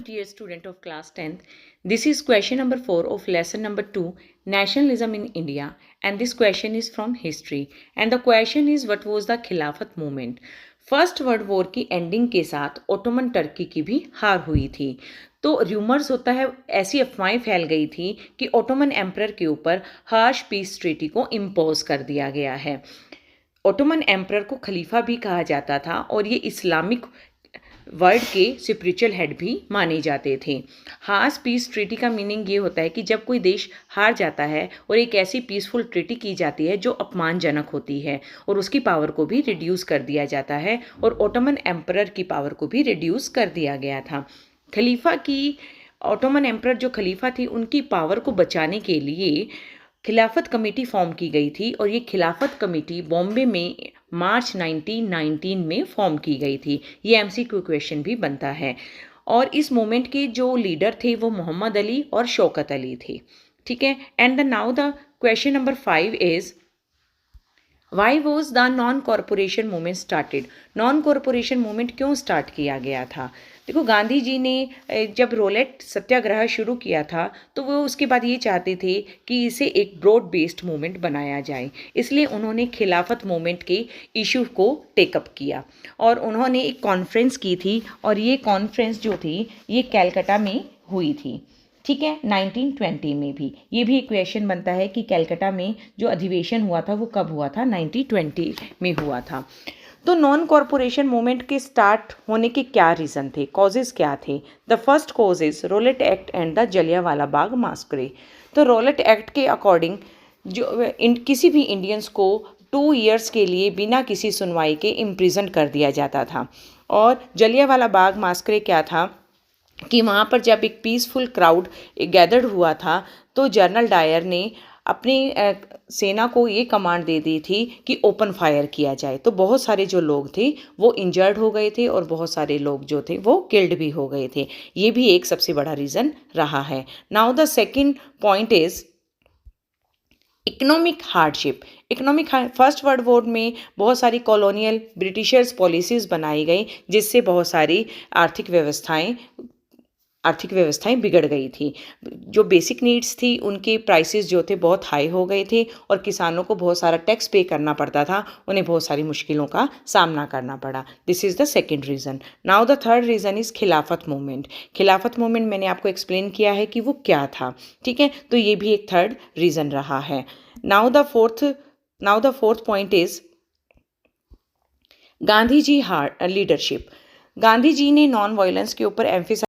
dear student of class 10th. This is question number 4 of lesson number 2, Nationalism in India, and this question is from history. And the question is, what was the Khilafat movement? First world war की ending के साथ Ottoman Turkey की भी हार हुई थी। तो rumours होता है, ऐसी अफवाहें फैल गई थी कि ओटोमन एम्परर के ऊपर हार्श पीस ट्रीटी को इम्पोज कर दिया गया है। ओटोमन एम्परर को खलीफा भी कहा जाता था और ये इस्लामिक वर्ल्ड के स्पिरिचुअल हेड भी माने जाते थे। हार्श पीस ट्रीटी का मीनिंग ये होता है कि जब कोई देश हार जाता है और एक ऐसी पीसफुल ट्रीटी की जाती है जो अपमानजनक होती है और उसकी पावर को भी रिड्यूस कर दिया जाता है, और ओटोमन एम्परर की पावर को भी रिड्यूस कर दिया गया था। खलीफा की ओटोमन एम्परर जो खलीफा थी, उनकी पावर को बचाने के लिए खिलाफत कमेटी फॉर्म की गई थी, और ये खिलाफत कमेटी बॉम्बे में मार्च 1919 में फॉर्म की गई थी। ये एमसीक्यू क्वेश्चन भी बनता है। और इस मूवमेंट के जो लीडर थे वो मोहम्मद अली और शौकत अली थे। ठीक है। And the now the question number 5 is, why was the non cooperation movement started? Non cooperation movement क्यों स्टार्ट किया गया था? देखो, गांधी जी ने जब रोलेट सत्याग्रह शुरू किया था तो वो उसके बाद ये चाहते थे कि इसे एक ब्रॉड बेस्ड मूवमेंट बनाया जाए, इसलिए उन्होंने खिलाफत मूवमेंट के इशू को टेकअप किया और उन्होंने एक कॉन्फ्रेंस की थी, और ये कॉन्फ्रेंस जो थी ये कैलकाटा में हुई थी। ठीक है। 1920 में भी ये भी एक क्वेश्चन बनता है कि कलकत्ता में जो अधिवेशन हुआ था वो कब हुआ था? 1920 में हुआ था। तो नॉन कॉरपोरेशन मूवमेंट के स्टार्ट होने के क्या रीज़न थे, कॉजेज़ क्या थे? The first cause is Rowlatt Act and the Jallianwala Bagh massacre. तो रोलेट एक्ट के अकॉर्डिंग जो किसी भी इंडियंस को 2 ईयर्स के लिए बिना किसी सुनवाई के इम्प्रिजन कर दिया जाता था। और जलियांवाला बाग मास्करे क्या था कि वहाँ पर जब एक पीसफुल क्राउड गैदर्ड हुआ था तो जनरल डायर ने अपनी सेना को ये कमांड दे दी थी कि ओपन फायर किया जाए। तो बहुत सारे जो लोग थे वो इंजर्ड हो गए थे और बहुत सारे लोग जो थे वो किल्ड भी हो गए थे। ये भी एक सबसे बड़ा रीज़न रहा है। Now the second point is economic hardship. First world war में बहुत सारी कॉलोनियल ब्रिटिशर्स पॉलिसीज़ बनाई गई जिससे बहुत सारी आर्थिक व्यवस्थाएं बिगड़ गई थी। जो बेसिक नीड्स थी उनके प्राइसेस जो थे बहुत हाई हो गए थे और किसानों को बहुत सारा टैक्स पे करना पड़ता था, उन्हें बहुत सारी मुश्किलों का सामना करना पड़ा। This is the second reason. Now the third reason is खिलाफत मूवमेंट। खिलाफत मूवमेंट मैंने आपको एक्सप्लेन किया है कि वो क्या था। ठीक है। तो ये भी एक थर्ड रीज़न रहा है। Now the fourth point is Gandhi ji leadership. Gandhi ji ने नॉन वायलेंस के ऊपर एम्फेसाइज